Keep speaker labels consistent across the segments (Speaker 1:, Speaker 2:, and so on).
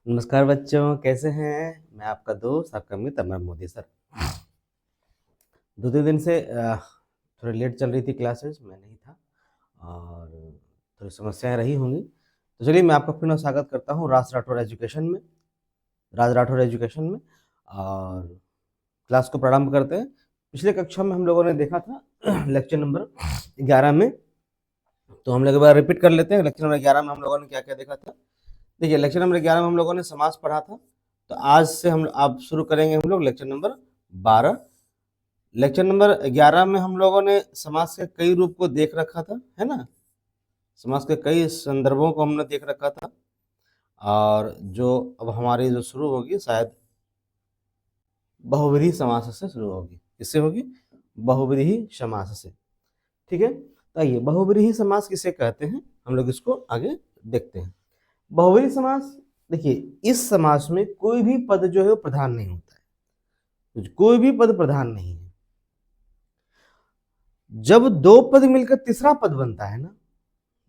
Speaker 1: नमस्कार बच्चों, कैसे हैं? मैं आपका दोस्त, आपका मित्र अमर मोदी सर। 2-3 दिन से थोड़ी लेट चल रही थी क्लासेस, मैं नहीं था और थोड़ी समस्याएं रही होंगी। तो चलिए मैं आपका फिर स्वागत करता हूँ राज राठौर एजुकेशन में और क्लास को प्रारंभ करते हैं। पिछले कक्षा में हम लोगों ने देखा था लेक्चर नंबर 11 में, तो हम लोग एक बार रिपीट कर लेते हैं। लेक्चर नंबर 11 में हम लोगों ने क्या क्या देखा था। देखिए, लेक्चर नंबर 11 में हम लोगों ने समास पढ़ा था। तो आज से हम आप शुरू करेंगे हम लोग लेक्चर नंबर 12। लेक्चर नंबर 11 में हम लोगों ने समास के कई रूप को देख रखा था, है ना। समास के कई संदर्भों को हमने देख रखा था और जो अब हमारी जो शुरू होगी शायद बहुव्रीहि समास से शुरू होगी। किससे होगी? बहुव्रीहि समास से। ठीक है, तो आइए बहुव्रीहि समास किसे कहते हैं हम लोग इसको आगे देखते हैं। बहुव्रीहि समास, देखिए इस समास में कोई भी पद जो है वो प्रधान नहीं होता है, कोई भी पद प्रधान नहीं है। जब दो पद मिलकर तीसरा पद बनता है ना,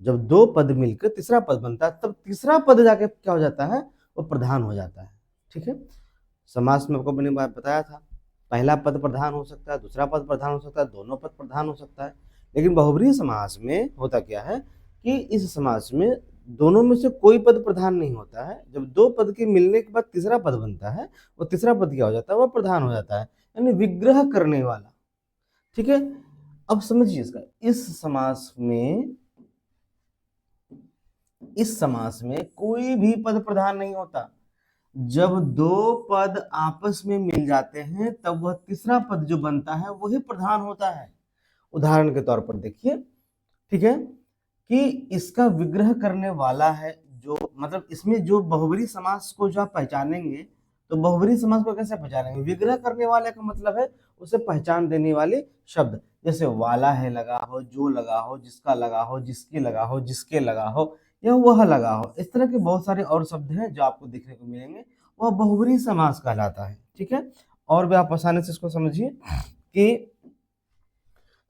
Speaker 1: जब दो पद मिलकर तीसरा पद बनता है तब तीसरा पद जाके क्या हो जाता है? वो प्रधान हो जाता है। ठीक है, समास में आपको मैंने बात बताया था, पहला पद प्रधान हो सकता है, दूसरा पद प्रधान हो सकता है, दोनों पद प्रधान हो सकता है। लेकिन बहुव्रीहि समास में होता क्या है कि इस समास में दोनों में से कोई पद प्रधान नहीं होता है। जब दो पद के मिलने के बाद तीसरा पद बनता है, वो तीसरा पद क्या हो जाता है? वह प्रधान हो जाता है, यानी विग्रह करने वाला। ठीक है, अब समझिए इसका, इस समास में कोई भी पद प्रधान नहीं होता। जब दो पद आपस में मिल जाते हैं तब वह तीसरा पद जो बनता है वही प्रधान होता है। उदाहरण के तौर पर देखिए, ठीक है, कि इसका विग्रह करने वाला है, जो मतलब इसमें जो बहुव्रीहि समास को जो आप पहचानेंगे, तो बहुव्रीहि समास को कैसे पहचानेंगे? विग्रह करने वाले का मतलब है उसे पहचान देने वाले शब्द, जैसे वाला है लगा हो, जो लगा हो, जिसका लगा हो, जिसकी लगा हो, जिसके लगा हो, या वह लगा हो। इस तरह के बहुत सारे और शब्द हैं जो आपको देखने को मिलेंगे, वह बहुव्रीहि समास कहलाता है। ठीक है, और भी आप आसानी से इसको समझिए कि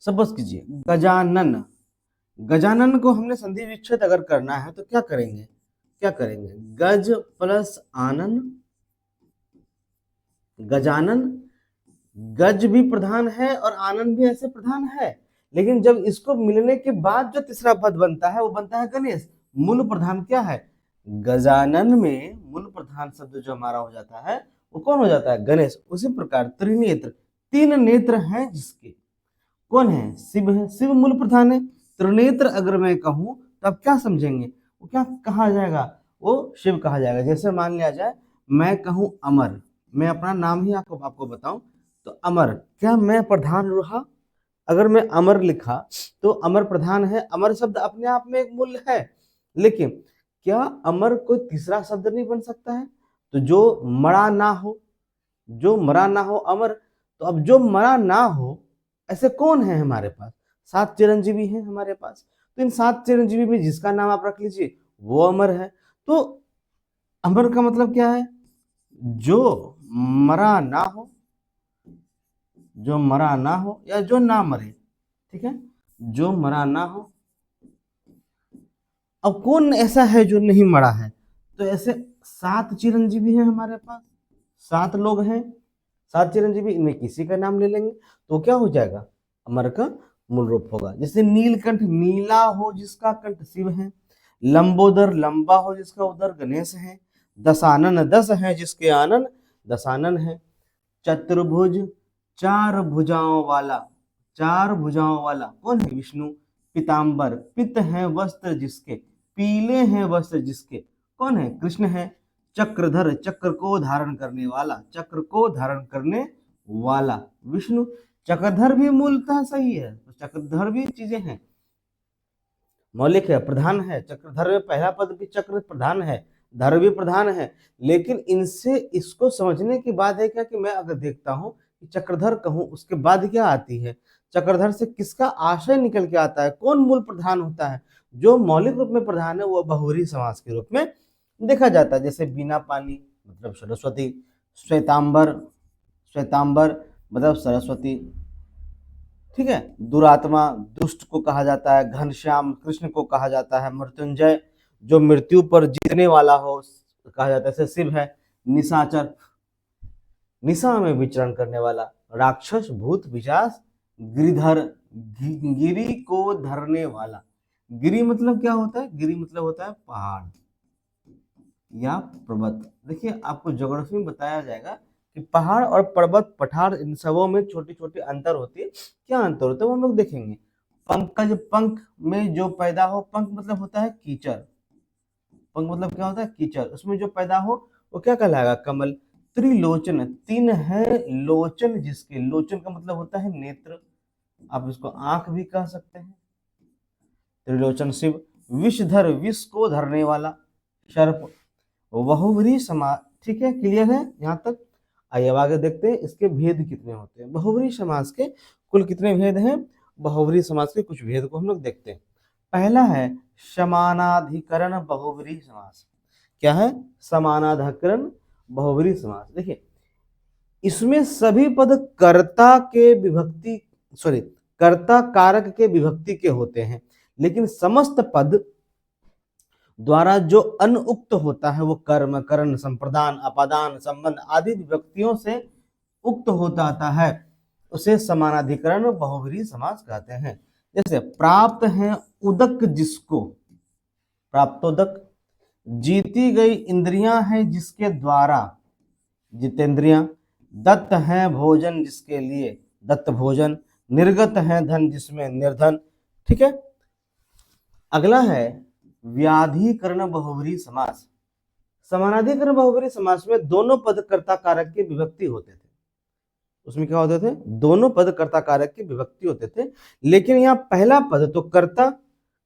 Speaker 1: सपोज कीजिए गजानन, गजानन को हमने संधि विच्छेद अगर करना है तो क्या करेंगे? गज प्लस आनन, गजानन। गज भी प्रधान है और आनंद भी ऐसे प्रधान है, लेकिन जब इसको मिलने के बाद जो तीसरा पद बनता है वो बनता है गणेश। मूल प्रधान क्या है? गजानन में मूल प्रधान शब्द जो हमारा हो जाता है वो कौन हो जाता है? गणेश। उसी प्रकार त्रिनेत्र, तीन नेत्र हैं जिसके, कौन है? शिव है, शिव मूल प्रधान है। त्रिनेत्र अगर मैं कहूं तो आप क्या समझेंगे? वो क्या कहा जाएगा? वो शिव कहा जाएगा। जैसे मान लिया जाए मैं कहूं अमर, मैं अपना नाम ही आपको बताऊं तो अमर, क्या मैं प्रधान रहा? अगर मैं अमर लिखा तो अमर प्रधान है, अमर शब्द अपने आप में एक मूल्य है, लेकिन क्या अमर कोई तीसरा शब्द नहीं बन सकता है? तो जो मरा ना हो, जो मरा ना हो अमर। तो अब जो मरा ना हो ऐसे कौन है हमारे पास? 7 चिरंजीवी हैं हमारे पास। तो इन 7 चिरंजीवी में जिसका नाम आप रख लीजिए वो अमर है। तो अमर का मतलब क्या है? जो मरा ना हो, जो मरा ना हो या जो ना मरे। ठीक है, जो मरा ना हो। अब कौन ऐसा है जो नहीं मरा है? तो ऐसे 7 चिरंजीवी हैं हमारे पास, 7 लोग हैं, 7 चिरंजीवी, इनमें किसी का नाम ले लेंगे तो क्या हो जाएगा? अमर का मूल रूप होगा। जैसे नीलकंठ, नीला हो जिसका कंठ शिव है। लंबोदर, लंबा हो जिसका उदर गणेश है। दशानन, 10 है जिसके आनन दशानन है। चतुर्भुज, 4 भुजाओं वाला, 4 भुजाओं वाला कौन है? विष्णु। पीताम्बर, पित है वस्त्र जिसके, पीले हैं वस्त्र जिसके, कौन है? कृष्ण है। चक्रधर, चक्र को धारण करने वाला, चक्र को धारण करने वाला विष्णु। चक्रधर भी मूलतः सही है, तो चक्रधर भी चीजें हैं, मौलिक है, प्रधान है। चक्रधर में पहला पद भी चक्र प्रधान है, धर भी प्रधान है। लेकिन इनसे इसको समझने की बात है क्या कि मैं अगर देखता हूं कि चक्रधर कहूं उसके बाद क्या आती है? चक्रधर से किसका आशय निकल के आता है? कौन मूल प्रधान होता है? जो मौलिक रूप में प्रधान है वो बहुव्रीहि समास के रूप में देखा जाता है। जैसे बिना पानी मतलब सरस्वती, श्वेतांबर, श्वेतांबर मतलब सरस्वती। ठीक है, दुरात्मा, दुष्ट को कहा जाता है। घनश्याम, कृष्ण को कहा जाता है। मृत्युंजय, जो मृत्यु पर जीतने वाला हो, कहा जाता है। जैसे शिव है निशाचर, निशा में विचरण करने वाला, राक्षस भूत पिशाच गिरिधर, गिरी को धरने वाला। गिरी मतलब क्या होता है? गिरी मतलब होता है पहाड़ या पर्वत। देखिए आपको ज्योग्राफी में बताया जाएगा कि पहाड़ और पर्वत पठार इन सबों में छोटी छोटी अंतर होती है। क्या अंतर होता है वो हम लोग देखेंगे। पंकज, पंख में जो पैदा हो, पंख मतलब होता है कीचड़, पंख मतलब क्या होता है? कीचड़। उसमें जो पैदा हो वो क्या कहलाएगा? कमल। त्रिलोचन, तीन है लोचन जिसके, लोचन का मतलब होता है नेत्र, आप इसको आंख भी कह सकते हैं। त्रिलोचन शिव। विषधर, विष को धरने वाला सर्प। बहुव्रीहि समास, ठीक है, क्लियर है यहाँ तक? आइए अब आगे देखते हैं इसके भेद कितने होते हैं। बहुव्रीहि समास के कुल कितने भेद हैं? बहुव्रीहि समास के कुछ भेद को हम लोग देखते हैं। पहला है समानाधिकरण बहुव्रीहि समास। क्या है? समानाधिकरण बहुव्रीहि समास। देखिए इसमें सभी पद कर्ता के विभक्ति, सॉरी, कर्ता कारक के विभक्ति के होते हैं, लेकिन समस्त पद द्वारा जो अनुक्त होता है वो कर्म, करण, संप्रदान, अपादान, संबंध आदि विभक्तियों से उक्त होता आता है, उसे समानाधिकरण बहुव्रीहि समास कहते हैं। जैसे प्राप्त है उदक जिसको, प्राप्तोदक। जीती गई इंद्रियां हैं जिसके द्वारा, जितेंद्रियां। दत्त है भोजन जिसके लिए, दत्त भोजन। निर्गत है धन जिसमें, निर्धन। ठीक है, अगला है व्याधिकरण बहुव्रीहि समास। समानाधिकरण बहुव्रीहि समास में दोनों पद कर्ता कारक की विभक्ति होते थे। उसमें क्या होते थे? दोनों पद कर्ता कारक की विभक्ति होते थे, लेकिन यहाँ पहला पद तो कर्ता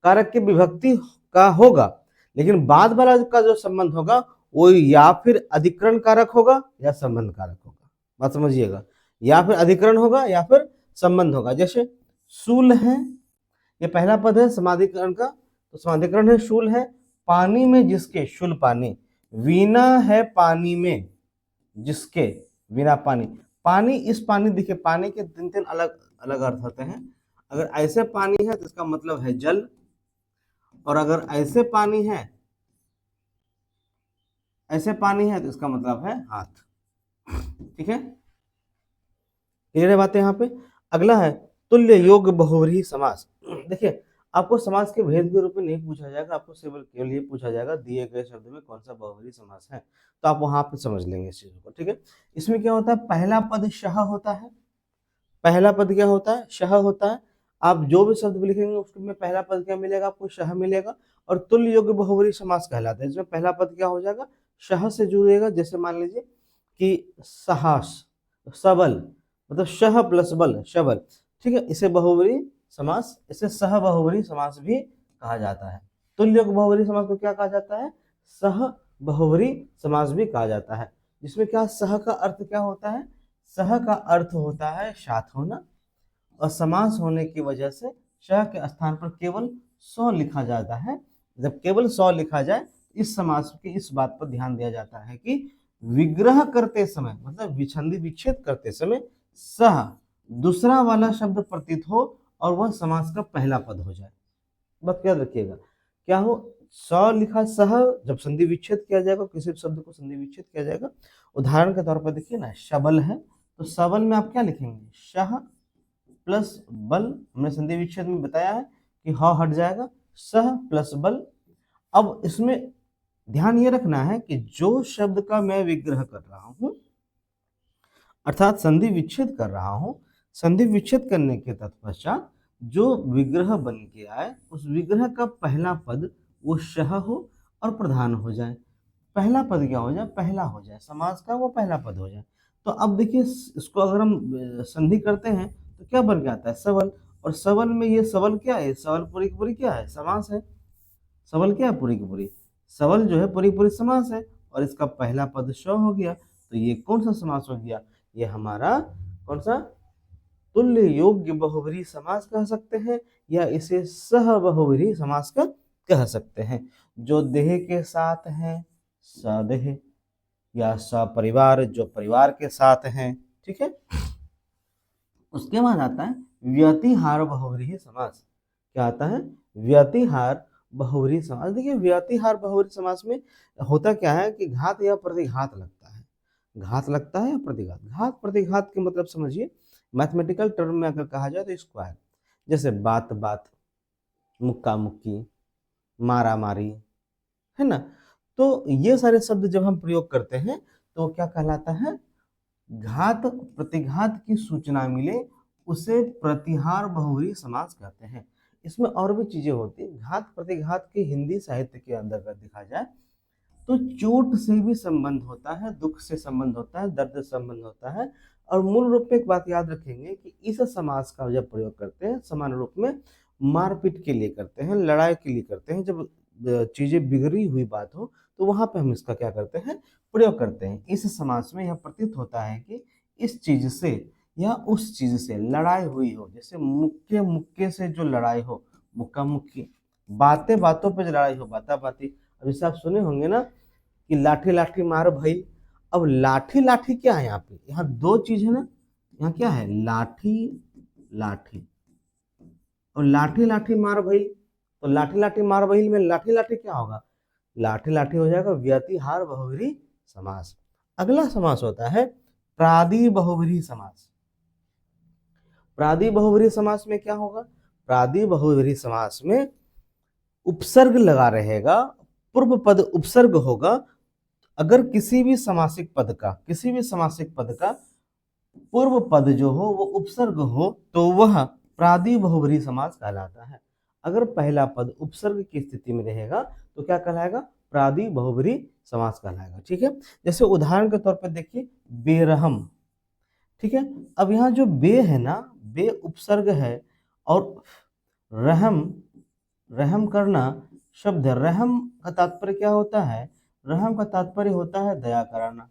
Speaker 1: कारक की विभक्ति का होगा, लेकिन बाद वाला का जो संबंध होगा वो या फिर अधिकरण कारक होगा या संबंध कारक होगा। बात समझिएगा, या फिर अधिकरण होगा या फिर संबंध होगा। जैसे शूल है, ये पहला पद है समाधिकरण का, तो समाधिकरण है शूल है। पानी में जिसके, शूल पानी। वीणा है पानी में जिसके, वीणा पानी। पानी, इस पानी, देखिए पानी के तीन तीन अलग अलग अर्थ होते हैं। अगर ऐसे पानी है तो इसका मतलब है जल, और अगर ऐसे पानी है, ऐसे पानी है तो इसका मतलब है हाथ। ठीक है, क्लियर है बातें यहाँ पे? अगला है तुल्य योग बहुव्रीहि समास। देखिए आपको समास के भेद के रूप में नहीं पूछा जाएगा, आपको केवल ये पूछा जाएगा दिए गए शब्द में कौन सा बहुव्रीहि समास है, तो आप वहां पे समझ लेंगे इस चीज को। ठीक है, इसमें क्या होता है? पहला पद शह होता है। पहला पद क्या होता है? शह होता है। आप जो भी शब्द लिखेंगे उसमें पहला पद क्या मिलेगा? आपको शह मिलेगा। और तुल्य योग बहुव्रीहि समास कहलाता है। इसमें पहला पद क्या हो जाएगा? शह से जुड़ेगा। जैसे मान लीजिए कि साहस, सबल, मतलब शह प्लस बल, शबल। ठीक है, इसे बहुव्रीहि समास, इसे सह बहुव्रीहि समास भी कहा जाता है। तुल्य बहुव्रीहि समास को क्या कहा जाता है? सह बहुव्रीहि समास भी कहा जाता है। जिसमें क्या, सह का अर्थ क्या होता है? सह का अर्थ होता है साथ होना, और समास होने की वजह से श के स्थान पर केवल सौ लिखा जाता है। जब केवल सौ लिखा जाए, इस समास की इस बात पर ध्यान दिया जाता है कि विग्रह करते समय, मतलब विछंदी विच्छेद करते समय सह दूसरा वाला शब्द प्रतीत हो और वह समास का पहला पद हो जाए। बात याद रखिएगा, क्या हो? स लिखा सह, जब संधि विच्छेद किया जाएगा, किसी शब्द को संधि विच्छेद किया जाएगा, उदाहरण के तौर पर देखिए ना, शबल है, तो सबल में आप क्या लिखेंगे? शह प्लस बल। हमने संधि विच्छेद में बताया है कि ह हट जाएगा, सह प्लस बल। अब इसमें ध्यान ये रखना है कि जो शब्द का मैं विग्रह कर रहा हूं, अर्थात संधि विच्छेद कर रहा हूं, संधि विच्छेद करने के तत्पश्चात जो विग्रह बन के आए, उस विग्रह का पहला पद वो शह हो और प्रधान हो जाए। पहला पद क्या हो जाए? पहला हो जाए, समास का वो पहला पद हो जाए। तो अब देखिए इसको अगर हम संधि करते हैं तो क्या बन के आता है? सबल। और सबल में ये सबल क्या है? सबल पूरी की पूरी क्या है? समास है। सबल क्या है? पूरी की पूरी, सबल जो है पूरी पूरी समास है, और इसका पहला पद श हो गया, तो ये कौन सा समास हो गया? ये हमारा कौन सा? तुल्य योग्य बहुव्रीहि समास कह सकते हैं, या इसे सह बहुव्रीहि समास का कह सकते हैं। जो देह के साथ हैं सदेह, या सपरिवार, जो परिवार के साथ हैं। ठीक है, उसके बाद आता है व्यतिहार बहुव्रीहि समास। क्या आता है? व्यतिहार बहुव्रीहि समास। देखिए व्यतिहार बहुव्रीहि समास में होता क्या है कि घात या प्रतिघात लगता है। घात लगता है या प्रतिघात। घात प्रतिघात के मतलब समझिए, मैथमेटिकल टर्म में अगर कहा जाए तो स्क्वायर, जैसे बात बात, मुक्का मुक्की, मारा मारी, है ना। तो ये सारे शब्द जब हम प्रयोग करते हैं तो क्या कहलाता है, घात प्रतिघात की सूचना मिले उसे प्रतिहार बहुव्रीहि समास कहते हैं। इसमें और भी चीजें होती है। घात प्रतिघात के हिंदी साहित्य के अंतर्गत देखा जाए तो चोट से भी संबंध होता है, दुख से संबंध होता है, दर्द से संबंध होता है। और मूल रूप में एक बात याद रखेंगे कि इस समास का जब प्रयोग करते हैं सामान्य रूप में मारपीट के लिए करते हैं, लड़ाई के लिए करते हैं। जब चीजें बिगड़ी हुई बात हो तो वहां पे हम इसका क्या करते हैं, प्रयोग करते हैं। इस समास में यह प्रतीत होता है कि इस चीज से या उस चीज से लड़ाई हुई हो, जैसे मुक्के मुक्के से जो लड़ाई हो, मुक्का मुक्की, बातें बातों पर जो लड़ाई हो, बाता बाती। अब जैसे आप सुने होंगे ना कि लाठी लाठी मार भई। अब लाठी लाठी क्या है यहाँ पे, यहाँ दो चीज है ना, यहाँ क्या है, लाठी लाठी और लाठी लाठी मार भई। तो लाठी लाठी मार भई में लाठी लाठी क्या होगा, लाठी लाठी हो जाएगा व्यतिहार बहुव्रीहि समास। अगला समास होता है प्रादि बहुव्रीहि समास। प्रादि बहुव्रीहि समास में क्या होगा, प्रादि बहुव्रीहि समास में उपसर्ग लगा रहेगा, पूर्व पद उपसर्ग होगा। अगर किसी भी समासिक पद का पूर्व पद जो हो वो उपसर्ग हो तो वह प्रादि बहुव्रीहि समास कहलाता है। अगर पहला पद उपसर्ग की स्थिति में रहेगा तो क्या कहलाएगा, प्रादि बहुव्रीहि समास कहलाएगा। ठीक है, जैसे उदाहरण के तौर पर देखिए बेरहम। ठीक है, अब यहाँ जो बे है ना, बे उपसर्ग है और रहम, रहम करना शब्द है। रहम का तात्पर्य क्या होता है, रहम का तात्पर्य होता है दया कराना।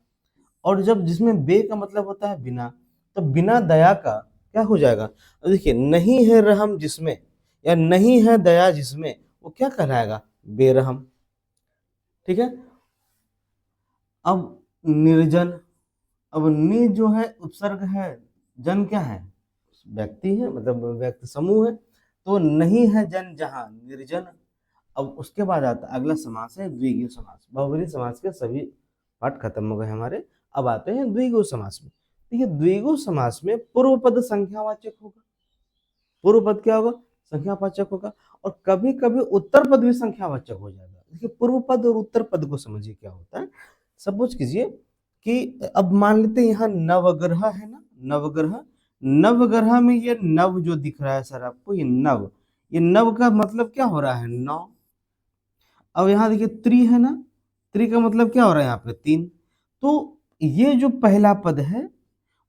Speaker 1: और जब जिसमें बे का मतलब होता है बिना, तो बिना दया का क्या हो जाएगा, देखिए नहीं है रहम जिसमें या नहीं है दया जिसमें, वो क्या कहलाएगा, बेरहम। ठीक है, अब निर्जन। अब नि जो है उपसर्ग है, जन क्या है, व्यक्ति है, मतलब व्यक्ति समूह है। तो नहीं है जन जहां, निर्जन। अब उसके बाद आता अगला समास है द्विगु समास। बहुव्रीहि समास के सभी पाठ खत्म हो गए हमारे। अब आते हैं द्विगु समास में। देखिए द्विगु समास में पूर्व पद संख्यावाचक होगा। पूर्व पद क्या होगा, संख्यावाचक होगा। और कभी कभी उत्तर पद भी संख्यावाचक हो जाएगा। देखिए पूर्व पद और उत्तर पद को समझिए क्या होता है। सपोज कीजिए कि अब मान लेते हैं यहाँ नवग्रह है ना, नवग्रह। नवग्रह में ये नव जो दिख रहा है सर आपको, ये नव, ये नव का मतलब क्या हो रहा है, नौ। अब यहाँ देखिए त्रि है ना, त्रि का मतलब क्या हो रहा है यहाँ पे, तीन। तो ये जो पहला पद है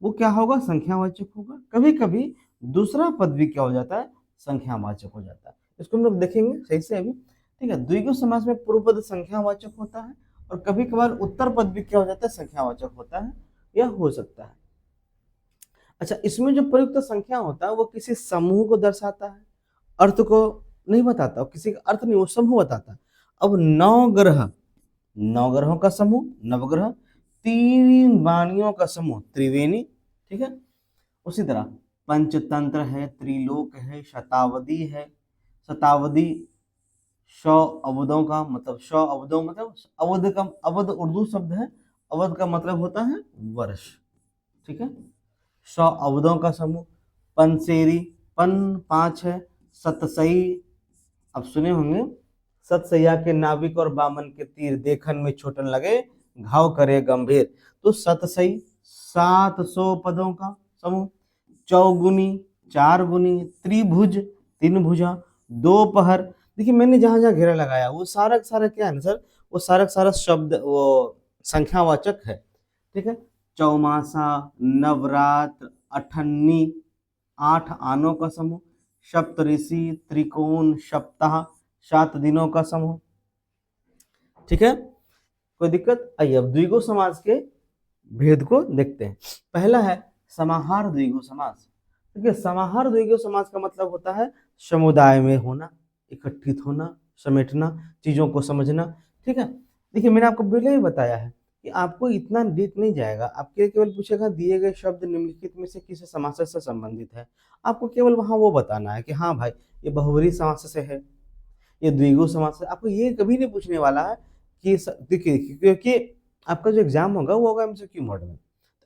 Speaker 1: वो क्या होगा, संख्यावाचक होगा। कभी कभी दूसरा पद भी क्या हो जाता है, संख्यावाचक हो जाता है। इसको हम लोग देखेंगे सही से अभी। ठीक है, द्विगु समास में पूर्व पद संख्यावाचक होता है और कभी कभार उत्तर पद भी क्या हो जाता है, संख्यावाचक होता है या हो सकता है। अच्छा, इसमें जो प्रयुक्त संख्या होता है वो किसी समूह को दर्शाता है, अर्थ को नहीं बताता, किसी का अर्थ नहीं, वो समूह बताता है। अब नौ ग्रह, नौ ग्रहों का समूह नवग्रह, तीन वाणियों का समूह त्रिवेणी। ठीक है, उसी तरह पंचतंत्र है, त्रिलोक है, शतावधी है। शतावधी सौ अवधों का मतलब, सौ अवधों मतलब अवध का, अवध उर्दू शब्द है, अवध का मतलब होता है वर्ष। ठीक है, 100 अवधों का समूह। पंसेरी, पन 5 है। सतसई, अब सुने होंगे, सतसैया के नाविक और बामन के तीर देखन में छोटन लगे, घाव करे गंभीर। तो सतसई 700 पदों का समूह। चौगुनी 4 गुनी, त्रिभुज 3 भुजा, दोपहर। देखिए मैंने जहां जहां घेरा लगाया वो सारा सारा क्या है ना सर, वो सारा सारा शब्द वो संख्यावाचक है। ठीक है, चौमासा, नवरात्र, अठन्नी 8 आनों का समूह, सप्तऋषि, त्रिकोण, सप्ताह 7 दिनों का समूह। ठीक है, कोई दिक्कत। आइए अब द्विगु समास के भेद को देखते हैं। पहला है समाहार द्विगु समास। देखिए समाहार द्विगु समास का मतलब होता है समुदाय में होना, इकट्ठित होना, समेटना, चीजों को समझना। ठीक है, देखिए मैंने आपको पहले ही बताया है कि आपको इतना डीप नहीं जाएगा। आपके केवल पूछेगा दिए गए शब्द निम्नलिखित में से किसी समास से संबंधित है, आपको केवल वहां वो बताना है कि हाँ भाई ये बहुव्रीहि समास से है ये द्विगु समास है। आपको ये कभी नहीं पूछने वाला है कि देखिए, क्योंकि आपका जो एग्जाम होगा वो होगा एमसीक्यू मोड में।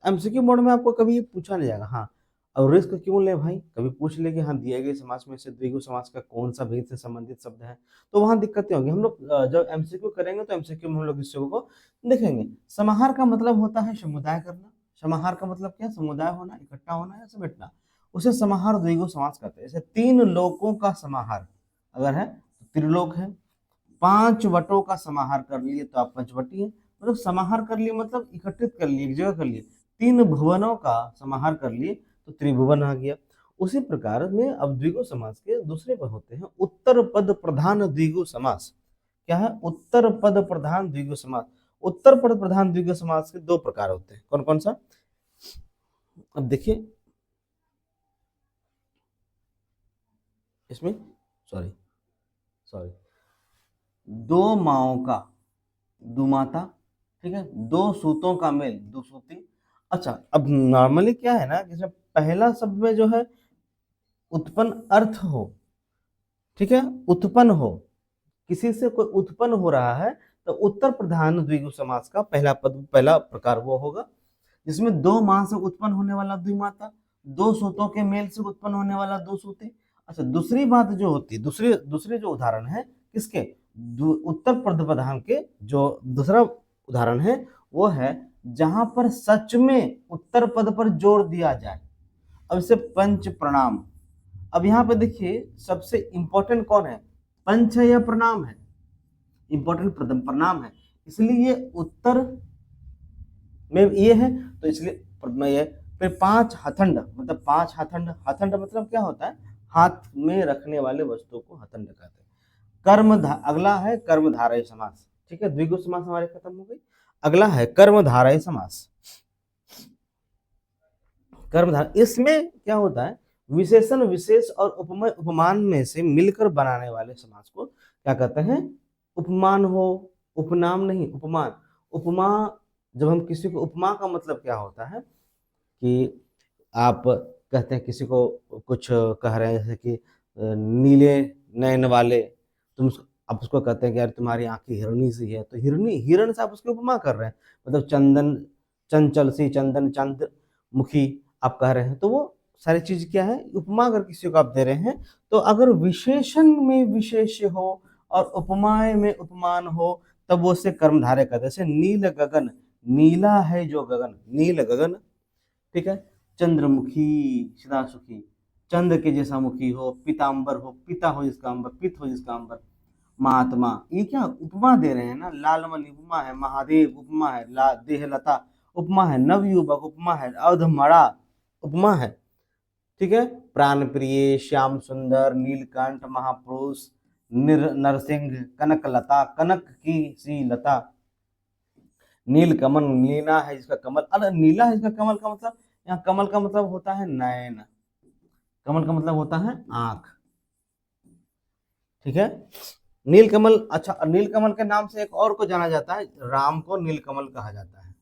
Speaker 1: एमसीक्यू मोड में आपको कभी पूछा नहीं जाएगा। हाँ, और रिस्क क्यों ले भाई, कभी पूछ ले कि हाँ दिए गए समास में से द्विगु समास का कौन सा भेद से संबंधित शब्द है, तो वहां दिक्कतें होंगी। हम लोग जब एमसीक्यू करेंगे तो एमसीक्यू में हम लोग इस चीजों को देखेंगे। समाहार का मतलब होता है समुदाय करना। समाहार का मतलब क्या, समुदाय होना, इकट्ठा होना या समेटना, उसे समाहार द्विगु समास कहते हैं। जैसे 3 लोकों का समाहार अगर है तो त्रिलोक है। 5 वटों का समाहार कर लिए तो आप पंचवटी है। मतलब समाहार कर लिए मतलब एकत्रित कर लिए, एक जगह कर लिए। 3 भुवनों का समाहार कर लिए तो त्रिभुवन आ गया। उसी प्रकार में अब द्विगु समास के दूसरे पद होते हैं उत्तर पद प्रधान द्विगु समास। क्या है, उत्तर पद प्रधान द्विगु समास। उत्तर पद प्रधान द्विगु समास के 2 प्रकार होते हैं। कौन कौन सा, अब देखिए इसमें, सॉरी सॉरी, 2 माओं का दुमाता, ठीक है, 2 सूतों का मेल दुसूती। अच्छा, अब नॉर्मली क्या है ना, जैसे पहला शब्द में जो है उत्पन्न अर्थ हो, ठीक है, उत्पन्न हो, किसी से कोई उत्पन्न हो रहा है तो उत्तर प्रधान द्विगु समास का पहला पद, पहला प्रकार वो होगा जिसमें 2 माह से उत्पन्न होने वाला द्विमाता, 2 सूतों के मेल से उत्पन्न होने वाला दो सूती। अच्छा, दूसरी बात जो होती है, दूसरे दूसरे जो उदाहरण है किसके, उत्तर पद प्रधान के, जो दूसरा उदाहरण है वो है जहां पर सच में उत्तर पद पर जोर दिया जाए। अब इसे पंच प्रणाम। अब यहाँ पे देखिए सबसे इंपॉर्टेंट कौन है, पंच है या प्रणाम है, इंपॉर्टेंट प्रणाम है, इसलिए ये उत्तर में ये है तो इसलिए मैं ये। फिर 5 हथंड, मतलब 5 हथंड, हथंड मतलब क्या होता है, हाथ में रखने वाले वस्तु को हथंड कहते हैं। अगला है कर्मधारय समास, ठीक है, द्विगु समास हमारे खत्म हो गई। अगला है कर्मधारय समास। कर्मधार, इसमें क्या होता है, विशेषण विशेष और उपमेय उपमान में से मिलकर बनाने वाले समास को क्या कहते हैं, उपमान हो, उपनाम नहीं, उपमान। उपमा, जब हम किसी को, उपमा का मतलब क्या होता है कि आप कहते हैं किसी को कुछ कह रहे हैं, जैसे कि नीले नयन वाले, आप उसको कहते हैं कि यार तुम्हारी आंखें हिरणी सी है, तो हिरण से आप उसकी उपमा कर रहे हैं। मतलब चंदन, चंचल सी, चंदन चंद मुखी आप कह रहे हैं, तो वो सारी चीज क्या है, उपमा अगर किसी को आप दे रहे हैं। तो अगर विशेषण में विशेष्य हो और उपमाय में उपमान हो तब वो उसे कर्मधारय कहते हैं। जैसे नील गगन, नीला है जो गगन, नील गगन, ठीक है, चंद्रमुखी सदा सुखी, चंद्र के जैसा मुखी हो, पीतांबर हो, पिता हो जिसका अंबर, पित हो जिसका अंबर, महात्मा, ये क्या उपमा दे रहे हैं ना। लालमणि उपमा है, महादेव उपमा है, देहलता उपमा है, नवयुवक उपमा है, अवधमड़ा उपमा है, ठीक है, प्राण प्रिय, श्याम सुंदर, नीलकंठ, महापुरुष, नरसिंह, कनक लता, कनक की सी लता, नील कमल, नीला है जिसका कमल, अरे नीला है जिसका कमल का मतलब, यहाँ कमल का मतलब होता है नयन, कमल का मतलब होता है आंख, ठीक है, नीलकमल। अच्छा, नीलकमल के नाम से एक और को जाना जाता है, राम को नीलकमल कहा जाता है,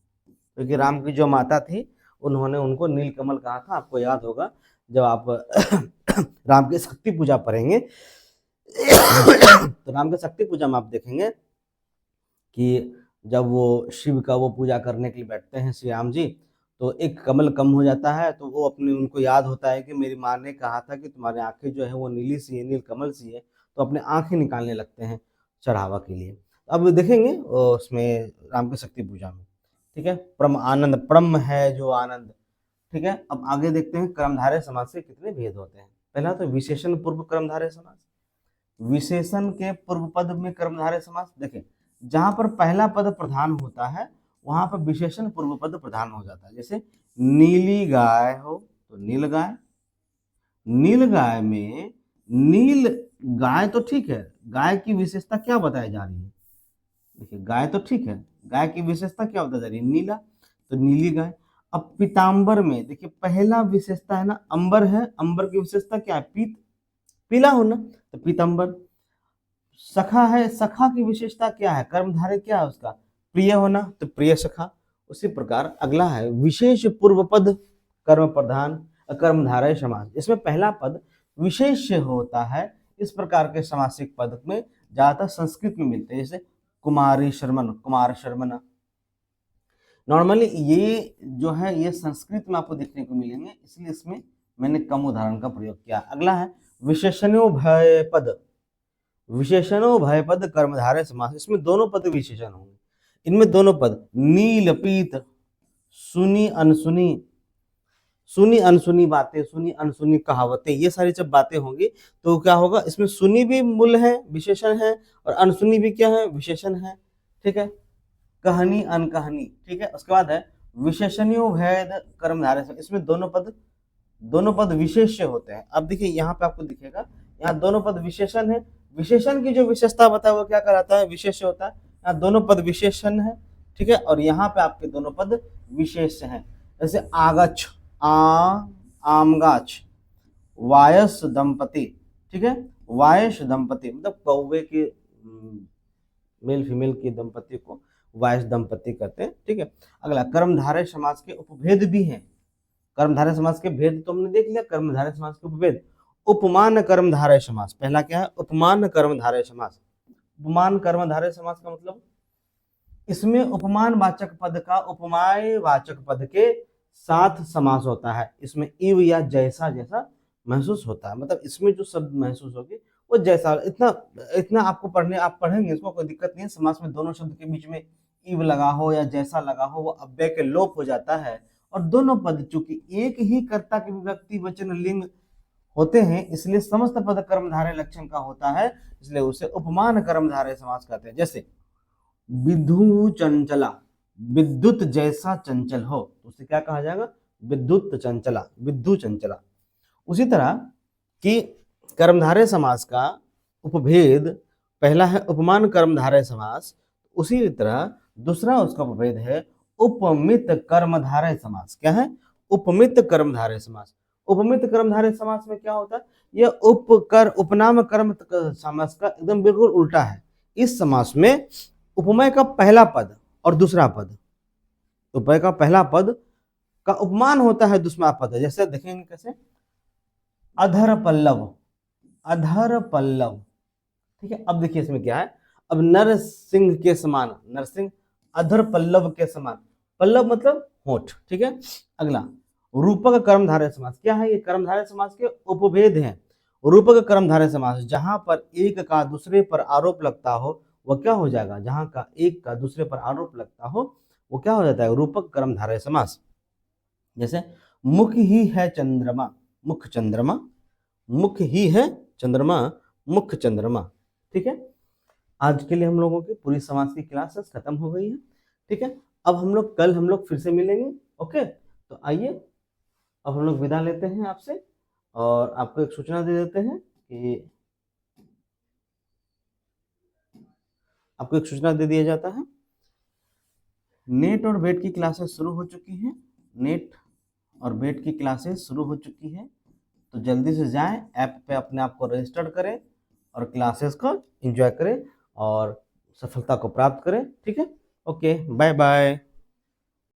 Speaker 1: क्योंकि राम की जो माता थी उन्होंने उनको नीलकमल कहा था। आपको याद होगा जब आप राम की शक्ति पूजा पढ़ेंगे तो राम की शक्ति पूजा में आप देखेंगे कि जब वो शिव का वो पूजा करने के लिए बैठते हैं श्री राम जी, तो एक कमल कम हो जाता है, तो वो अपने, उनको याद होता है कि मेरी माँ ने कहा था कि तुम्हारी आंखें जो है वो नीली सी है, नील कमल सी है, तो अपने आंखें निकालने लगते हैं चढ़ावा के लिए। अब देखेंगे उसमें राम की शक्ति पूजा में, ठीक है, परम आनंद, परम है जो आनंद, ठीक है। अब आगे देखते हैं कर्मधारय समास के कितने भेद होते हैं। पहला तो विशेषण पूर्व कर्मधारय समास, विशेषण के पूर्व पद में कर्मधारय समास। देखें, जहां पर पहला पद प्रधान होता है वहां पर विशेषण पूर्व पद प्रधान हो जाता है। जैसे नीली गाय हो तो नील गाय, नील गाय में नील गाय तो ठीक है, गाय की विशेषता क्या बताई जा रही है, देखिए गाय तो ठीक है, गाय की विशेषता क्या बताई जा रही है, नीला, तो नीली गाय। अब पीतांबर में देखिए पहला विशेषता है ना अंबर है, अंबर की विशेषता क्या है, पीत, पीला होना, तो पीतांबर। सखा है, सखा की विशेषता क्या है, कर्मधारय क्या है उसका, प्रिय होना, तो प्रिय सखा। उसी प्रकार अगला है विशेष पूर्व पद कर्म प्रधान कर्मधारय समास। इसमें पहला पद विशेष होता है। इस प्रकार के समासिक पद में ज्यादातर संस्कृत में मिलते हैं, जैसे कुमारी शर्मन, कुमार शर्मन। नॉर्मली ये जो है ये संस्कृत में आपको देखने को मिलेंगे, इसलिए इसमें मैंने कम उदाहरण का प्रयोग किया। अगला है विशेषणो भय पद। विशेषणो भय पद कर्मधारय समास, इसमें दोनों पद विशेषण होंगे। इनमें दोनों पद नील पीत, सुनी अनसुनी, सुनी अनसुनी बातें, सुनी अनसुनी कहावतें, ये सारी जब बातें होंगी तो क्या होगा, इसमें सुनी भी मूल है, विशेषण है, और अनसुनी भी क्या है, विशेषण है। ठीक है, कहानी अनकहानी। ठीक है, उसके बाद है विशेषणियों भेद कर्मधारय, इसमें दोनों पद विशेष्य होते हैं। अब देखिए यहाँ पे आपको दिखेगा, यहाँ दोनों पद विशेषण है, विशेषण की जो विशेषता बताए वो क्या कहलाता है, विशेष्य होता है। यहाँ दोनों पद विशेषण है, ठीक है, और यहाँ पे आपके दोनों पद विशेष हैं। जैसे आगच्छ, आमगाछ, वायस दंपति। ठीक है, वायस दंपति मतलब कौवे के मेल फीमेल के दंपति को वायस दंपति कहते हैं। ठीक है, अगला कर्मधारय समास के उपभेद भी हैं। कर्मधारय समास के भेद तो हमने देख लिया, कर्मधारय समास के उपभेद। उपमान कर्मधारय समास, पहला क्या है, उपमान कर्मधारय समास। उपमान कर्मधारय समास का मतलब इसमें उपमान वाचक पद का उपमाय वाचक पद के साथ समास होता है। इसमें इव या जैसा जैसा महसूस होता है, मतलब इसमें जो शब्द महसूस होगी वो जैसा, इतना आपको आप पढ़ेंगे, इसको कोई दिक्कत नहीं है। समास में दोनों शब्द के बीच में इव लगा हो या जैसा लगा हो वो अव्यय के लोप हो जाता है, और दोनों पद चूंकि एक ही कर्ता के विभक्ति वचन लिंग होते हैं, इसलिए समस्त पद कर्मधारय लक्षण का होता है, इसलिए उसे उपमान कर्मधारय समास कहते हैं। जैसे विधु चंचला, विद्युत जैसा चंचल हो, तो उसे क्या कहा जाएगा, विद्युत चंचला, विद्यु चंचला। उसी तरह कि कर्मधारय समास का उपभेद पहला है उपमान कर्मधारय समास, उसी तरह दूसरा उसका उपभेद है उपमित कर्मधारय समास। क्या है, उपमित कर्मधारय समास। उपमित कर्मधारय समास में क्या होता है, यह उपनाम कर्म समास का एकदम बिल्कुल उल्टा है। इस समास में उपमेय का पहला पद और दूसरा पद, उपमेय का पहला पद का उपमान होता है दूसरा पद। जैसे देखेंगे कैसे, अधर पल्लव, अधर पल्लव। ठीक है, अब देखिए इसमें क्या है, अब नरसिंह के समान, नरसिंह अधर पल्लव के समान, पल्लव मतलब होठ। ठीक है, अगला रूपक कर्मधारय समास। क्या है ये, कर्मधारय समास के उपभेद हैं। रूपक कर्मधारय समास, जहां पर एक का दूसरे पर आरोप लगता हो वह क्या हो जाएगा, जहां का एक का दूसरे पर आरोप लगता हो वो क्या हो जाता है, रूपक कर्मधारय समास। जैसे मुख ही है चंद्रमा, मुख चंद्रमा, मुख ही है चंद्रमा, मुख चंद्रमा। ठीक है, आज के लिए हम लोगों की पूरी समास की क्लासेस खत्म हो गई है। ठीक है, अब हम लोग फिर से मिलेंगे। ओके, तो आइए अब हम लोग विदा लेते हैं आपसे, और आपको एक सूचना दे देते हैं कि आपको एक सूचना दे दिया जाता है, नेट और बेट की क्लासेस शुरू हो चुकी हैं। नेट और बेट की क्लासेस शुरू हो चुकी है, तो जल्दी से जाएं, ऐप पे अपने आप को रजिस्टर करें और क्लासेस को एंजॉय करें और सफलता को प्राप्त करें। ठीक है, ओके, बाय बाय।